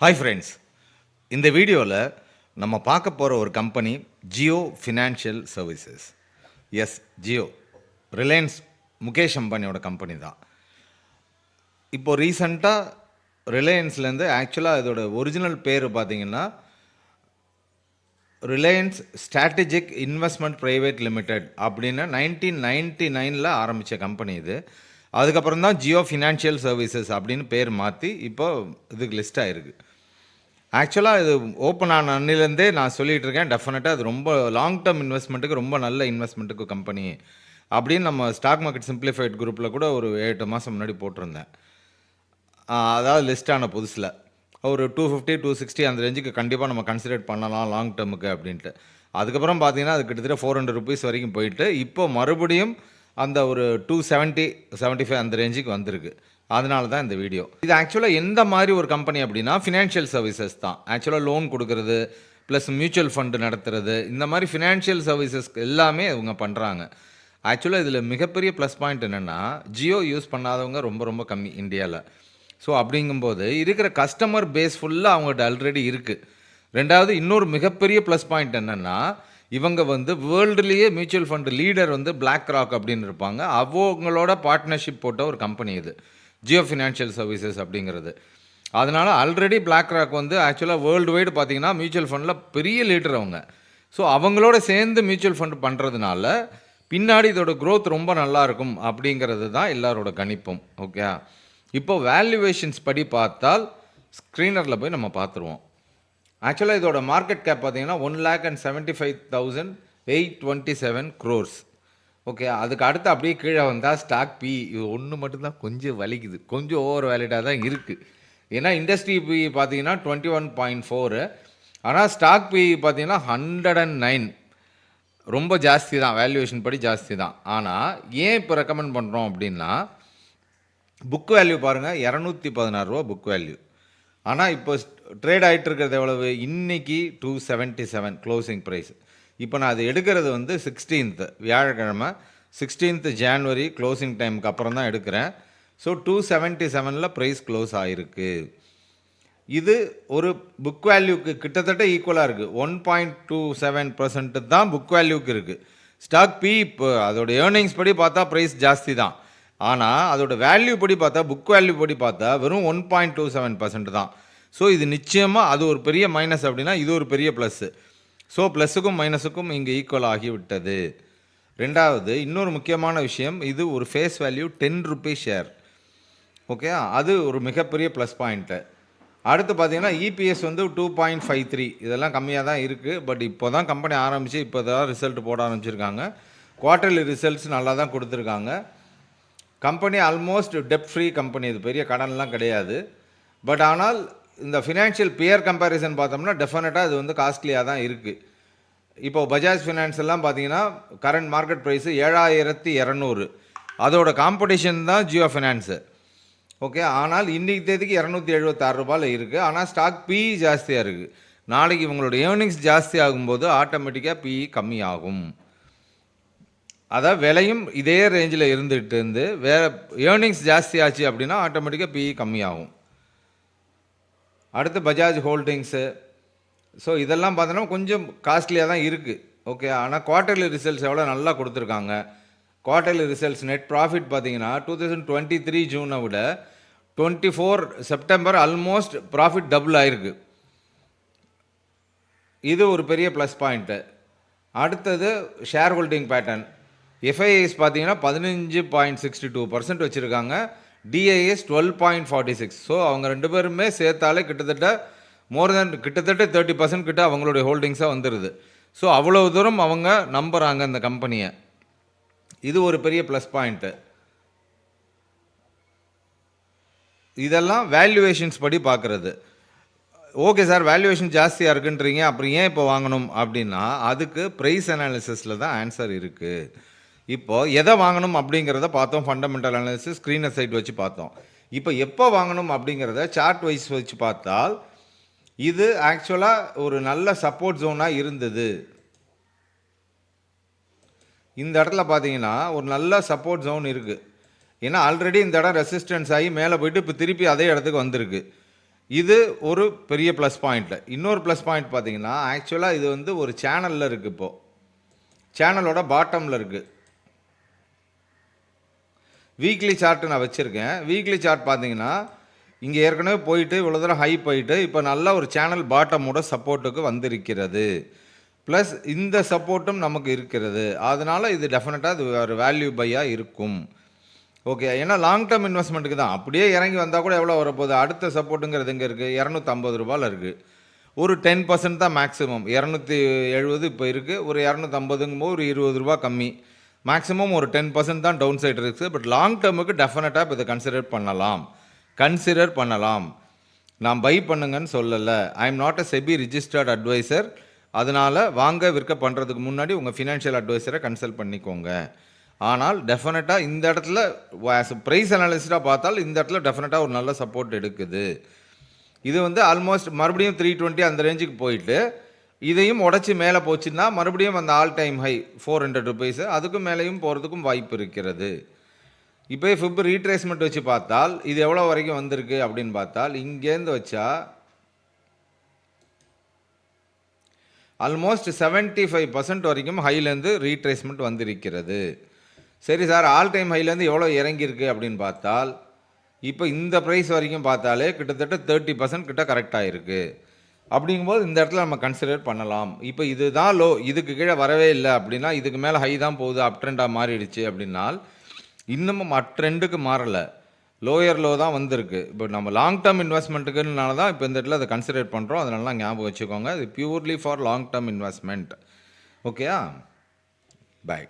Hi friends, இந்த வீடியோவில் நம்ம பார்க்க போகிற ஒரு company Jio financial services. Yes, Jio Reliance Mukesh அம்பானியோட கம்பெனி தான். இப்போது ரீசண்டாக ரிலையன்ஸ்லேருந்து ஆக்சுவலாக இதோட ஒரிஜினல் பேர் பார்த்திங்கன்னா Reliance strategic investment private limited அப்படின்னு 1999 ஆரம்பித்த கம்பெனி இது. அதுக்கப்புறம் தான் ஜியோ ஃபினான்ஷியல் சர்வீசஸ் அப்படின்னு பேர் மாற்றி இப்போ இதுக்கு லிஸ்ட் ஆகிருக்கு. ஆக்சுவலாக இது ஓப்பன் ஆன அன்னிலேருந்தே நான் சொல்லிகிட்டு இருக்கேன், டெஃபினட்டாக அது ரொம்ப லாங் டேர்ம் இன்வெஸ்ட்மெண்ட்டுக்கு ரொம்ப நல்ல இன்வெஸ்ட்மெண்ட்டுக்கு கம்பெனி அப்படின்னு நம்ம ஸ்டாக் மார்க்கெட் சிம்பிளிஃபைட் குரூப்பில் கூட ஒரு 8 மாதம் முன்னாடி போட்டிருந்தேன். அதாவது லிஸ்ட் ஆன புதுசில் ஒரு 250 260 அந்த ரேஞ்சுக்கு கண்டிப்பாக நம்ம கன்சிடர் பண்ணலாம் லாங் டேர்முக்கு அப்படின்ட்டு. அதுக்கப்புறம் பார்த்தீங்கன்னா அது கிட்டத்தட்ட 400 rupees வரைக்கும் போயிட்டு இப்போ மறுபடியும் அந்த ஒரு 270 75 அந்த ரேஞ்சுக்கு வந்திருக்கு. அதனால தான் இந்த வீடியோ. இது ஆக்சுவலாக எந்த மாதிரி ஒரு கம்பெனி அப்படின்னா ஃபினான்ஷியல் சர்வீசஸ் தான். ஆக்சுவலாக லோன் கொடுக்கறது ப்ளஸ் மியூச்சுவல் ஃபண்டு நடத்துறது, இந்த மாதிரி ஃபினான்ஷியல் சர்வீசஸ்க்கு எல்லாமே இவங்க பண்ணுறாங்க. ஆக்சுவலாக இதில் மிகப்பெரிய ப்ளஸ் பாயிண்ட் என்னென்னா, ஜியோ யூஸ் பண்ணாதவங்க ரொம்ப ரொம்ப கம்மி இந்தியாவில். ஸோ அப்படிங்கும்போது இருக்கிற கஸ்டமர் பேஸ் ஃபுல்லாக அவங்கள்ட்ட ஆல்ரெடி இருக்குது. ரெண்டாவது இன்னொரு மிகப்பெரிய ப்ளஸ் பாயிண்ட் என்னென்னா, இவங்க வேர்ல்டுலேயே mutual fund leader BlackRock அப்படின்னு இருப்பாங்க. அவங்களோட பார்ட்னர்ஷிப் போட்ட ஒரு கம்பெனி இது ஜியோ ஃபினான்ஷியல் சர்வீசஸ் அப்படிங்கிறது. அதனால் ஆல்ரெடி பிளாக் ராக் ஆக்சுவலாக வேர்ல்டு வைடு பார்த்திங்கன்னா மியூச்சுவல் ஃபண்டில் பெரிய லீடர் அவங்க. ஸோ அவங்களோட சேர்ந்து மியூச்சுவல் ஃபண்டு பண்ணுறதுனால பின்னாடி இதோட க்ரோத் ரொம்ப நல்லாயிருக்கும் அப்படிங்கிறது தான் எல்லாரோட கணிப்பும். ஓகே, இப்போ வேல்யூவேஷன்ஸ் படி பார்த்தால் ஸ்க்ரீனரில் போய் நம்ம பார்த்துருவோம். ஆக்சுவலாக இதோட மார்க்கெட் கேப் பார்த்தீங்கன்னா 1,75,827 crores. ஓகே, அதுக்கு அடுத்து அப்படியே கீழே வந்தால் ஸ்டாக் பி இது ஒன்று மட்டும்தான் கொஞ்சம் வலிக்குது, கொஞ்சம் ஓவர் வேலிடாக தான் இருக்குது. ஏன்னா இண்டஸ்ட்ரி பி பார்த்தீங்கன்னா 21.4, ஆனால் ஸ்டாக் பி பார்த்தீங்கன்னா 109. ரொம்ப ஜாஸ்தி தான், வேல்யூவேஷன் படி ஜாஸ்தி தான். ஆனால் ஏன் இப்போ ரெக்கமெண்ட் பண்ணுறோம் அப்படின்னா, புக் வேல்யூ பாருங்கள் 216 ரூபா புக் வேல்யூ. ஆனால் இப்போ ட்ரேட் ஆகிட்டு இருக்கிறது எவ்வளவு, இன்றைக்கி 277 க்ளோசிங் ப்ரைஸ். இப்போ நான் அது எடுக்கிறது 16th வியாழக்கிழமை 16th January க்ளோசிங் டைமுக்கு அப்புறம் தான் எடுக்கிறேன். ஸோ 277 ப்ரைஸ் க்ளோஸ் ஆகிருக்கு. இது ஒரு புக் வேல்யூக்கு கிட்டத்தட்ட ஈக்குவலாக இருக்குது. 1.27% தான் புக் வேல்யூக்கு இருக்குது. ஸ்டாக் பி இப்போ அதோட ஏர்னிங்ஸ் படி பார்த்தா ப்ரைஸ் ஜாஸ்தி தான். ஆனால் அதோட வேல்யூ படி பார்த்தா, புக் வேல்யூ படி பார்த்தா வெறும் 1.27% தான். ஸோ இது நிச்சயமாக அது ஒரு பெரிய மைனஸ் அப்படின்னா இது ஒரு பெரிய ப்ளஸ்ஸு. ஸோ ப்ளஸுக்கும் மைனஸுக்கும் இங்கே ஈக்குவல் ஆகிவிட்டது. ரெண்டாவது இன்னொரு முக்கியமான விஷயம், இது ஒரு face value 10 rupees share. Okay, அது ஒரு மிகப்பெரிய ப்ளஸ் பாயிண்ட்டு. அடுத்து பார்த்தீங்கன்னா இபிஎஸ் 2.53, இதெல்லாம் கம்மியாக தான் இருக்குது. பட் இப்போ தான் கம்பெனி ஆரம்பித்து இப்போ தான் ரிசல்ட் போட ஆரம்பிச்சிருக்காங்க. குவார்ட்டர்லி ரிசல்ட்ஸ் நல்லா தான் கொடுத்துருக்காங்க. கம்பெனி ஆல்மோஸ்ட் டெப்ட் ஃப்ரீ கம்பெனி, இது பெரிய கடன்லாம் கிடையாது. பட் ஆனால் இந்த ஃபினான்ஷியல் பியர் கம்பேரிசன் பார்த்தோம்னா டெஃபினட்டாக இது காஸ்ட்லியாக தான் இருக்குது. இப்போ பஜாஜ் ஃபினான்ஸ் எல்லாம் பார்த்தீங்கன்னா கரண்ட் மார்க்கெட் ப்ரைஸு 7,200, அதோட காம்படிஷன் தான் ஜியோ ஃபினான்ஸு. ஓகே, ஆனால் இன்றைக்கு தேதிக்கு 276 ரூபாயில் இருக்குது. ஆனால் ஸ்டாக் பி ஜாஸ்தியாக இருக்குது. நாளைக்கு இவங்களோட ஏர்னிங்ஸ் ஜாஸ்தி ஆகும்போது ஆட்டோமேட்டிக்காக பி கம்மி ஆகும். அதாவது விலையும் இதே ரேஞ்சில் இருந்து வேறு ஏர்னிங்ஸ் ஜாஸ்தி ஆச்சு அப்படின்னா ஆட்டோமேட்டிக்காக பி கம்மியாகும். அடுத்து பஜாஜ் ஹோல்டிங்ஸு. ஸோ இதெல்லாம் பார்த்தோன்னா கொஞ்சம் காஸ்ட்லியாக தான் இருக்குது. ஓகே, ஆனால் குவார்ட்டர்லி ரிசல்ட்ஸ் எவ்வளோ நல்லா கொடுத்துருக்காங்க. குவார்ட்டர்லி ரிசல்ட்ஸ் நெட் ப்ராஃபிட் பார்த்தீங்கன்னா 2023 ஜூனை விட 24 செப்டம்பர் ஆல்மோஸ்ட் ப்ராஃபிட் டபுள் ஆகிருக்கு. இது ஒரு பெரிய ப்ளஸ் பாயிண்ட்டு. அடுத்தது ஷேர் ஹோல்டிங் பேட்டர்ன். எஃப்ஐஎஸ் பார்த்தீங்கன்னா 15.62% வச்சுருக்காங்க. டிஐஎஸ் 12.46. ஸோ அவங்க ரெண்டு பேருமே சேர்த்தாலே கிட்டத்தட்ட கிட்டத்தட்ட 30% கிட்ட அவங்களுடைய ஹோல்டிங்ஸாக வந்துடுது. ஸோ அவ்வளோ தூரம் அவங்க நம்புகிறாங்க இந்த கம்பெனியை. இது ஒரு பெரிய ப்ளஸ் பாயிண்ட்டு. இதெல்லாம் வேல்யூவேஷன்ஸ் படி பார்க்குறது. ஓகே சார், வேல்யூவேஷன் ஜாஸ்தியாக இருக்குன்றீங்க, அப்புறம் ஏன் இப்போ வாங்கணும் அப்படின்னா அதுக்கு ப்ரைஸ் அனாலிசிஸில் தான் ஆன்சர் இருக்குது. இப்போது எதை வாங்கணும் அப்படிங்கிறத பார்த்தோம், ஃபண்டமெண்டல் அனாலிசிஸ் ஸ்க்ரீனர் சைட் வச்சு பார்த்தோம். இப்போ எப்போ வாங்கணும் அப்படிங்கிறத சார்ட் வைஸ் வச்சு பார்த்தால் இது ஆக்சுவலாக ஒரு நல்ல சப்போர்ட் ஜோனாக இருந்தது. இந்த இடத்துல பார்த்தீங்கன்னா ஒரு நல்ல சப்போர்ட் ஜோன் இருக்குது. ஏன்னா ஆல்ரெடி இந்த இடம் ரெசிஸ்டன்ஸ் ஆகி மேலே போயிட்டு இப்போ திருப்பி அதே இடத்துக்கு வந்திருக்கு. இது ஒரு பெரிய ப்ளஸ் பாயிண்ட். இன்னொரு ப்ளஸ் பாயிண்ட் பார்த்தீங்கன்னா, ஆக்சுவலாக இது வந்து ஒரு சேனலில் இருக்குது. இப்போது சேனலோட பாட்டமில் இருக்குது. வீக்லி சார்ட்டு நான் வச்சுருக்கேன். வீக்லி சார்ட் பார்த்தீங்கன்னா, இங்கே ஏற்கனவே போயிட்டு இவ்வளோ தூரம் ஹை போயிட்டு இப்போ நல்ல ஒரு சேனல் பாட்டமோட சப்போர்ட்டுக்கு வந்திருக்கிறது. ப்ளஸ் இந்த சப்போர்ட்டும் நமக்கு இருக்கிறது. அதனால் இது டெஃபினட்டாக இது ஒரு வேல்யூ பையாக இருக்கும். ஓகே, ஏன்னா லாங் டேர்ம் இன்வெஸ்ட்மெண்ட்டுக்கு தான். அப்படியே இறங்கி வந்தால் கூட எவ்வளோ வரப்போகுது? அடுத்த சப்போர்ட்டுங்கிறது எங்கே இருக்குது? ₹250 இருக்குது. ஒரு 10% தான் மேக்ஸிமம். 270 இப்போ இருக்குது. ஒரு 250ங்கும்போது ஒரு ₹20 கம்மி. மேக்ஸிமம் ஒரு 10% தான் டவுன் சைடு இருக்குது. பட் லாங் டேர்முக்கு டெஃபினட்டாக இப்போ இதை கன்சிடர் பண்ணலாம். நான் பை பண்ணுங்கன்னு சொல்லலை. I am not a SEBI registered adviser. அதனால் வாங்க விற்க பண்ணுறதுக்கு முன்னாடி உங்கள் ஃபினான்ஷியல் அட்வைசரை கன்சல்ட் பண்ணிக்கோங்க. ஆனால் டெஃபினட்டாக இந்த இடத்துல ப்ரைஸ் அனாலிசிஸாக பார்த்தால் இந்த இடத்துல டெஃபினட்டாக ஒரு நல்ல சப்போர்ட் எடுக்குது. இது வந்து ஆல்மோஸ்ட் மறுபடியும் 320 அந்த ரேஞ்சுக்கு போயிட்டு இதையும் உடச்சி மேலே போச்சுன்னா மறுபடியும் அந்த ஆல் டைம் ஹை ₹400 அதுக்கும் மேலேயும் போகிறதுக்கும் வாய்ப்பு இருக்கிறது. இப்போ ஃபிப் ரீட்ரேஸ்மெண்ட் வச்சு பார்த்தால் இது எவ்வளோ வரைக்கும் வந்திருக்கு அப்படின்னு பார்த்தால் இங்கேருந்து வச்சா ஆல்மோஸ்ட் 75% வரைக்கும் ஹைலேருந்து ரீட்ரேஸ்மெண்ட் வந்திருக்கிறது. சரி சார், ஆல் டைம் ஹைலேருந்து எவ்வளோ இறங்கியிருக்கு அப்படின்னு பார்த்தால் இப்போ இந்த ப்ரைஸ் வரைக்கும் பார்த்தாலே கிட்டத்தட்ட 30% கிட்ட கரெக்டாக இருக்குது. அப்படிங்கும்போது இந்த இடத்துல நம்ம கன்சிடர் பண்ணலாம். இப்போ இதுதான் லோ, இதுக்கு கீழே வரவே இல்லை அப்படின்னா, இதுக்கு மேலே ஹை தான் போகுது, அப் ட்ரெண்டாக மாறிடுச்சு அப்படின்னால் இன்னமும் அப் ட்ரெண்டுக்கு மாறலை, லோயர் லோ தான் வந்திருக்கு. இப்போ நம்ம லாங் டேர்ம் இன்வெஸ்ட்மெண்ட்டுக்குனால தான் இப்போ இந்த இடத்துல அதை கன்சிடர் பண்ணுறோம். அதனால ஞாபகம் வச்சுக்கோங்க, இது purely for long term investment. ஓகேயா? பை.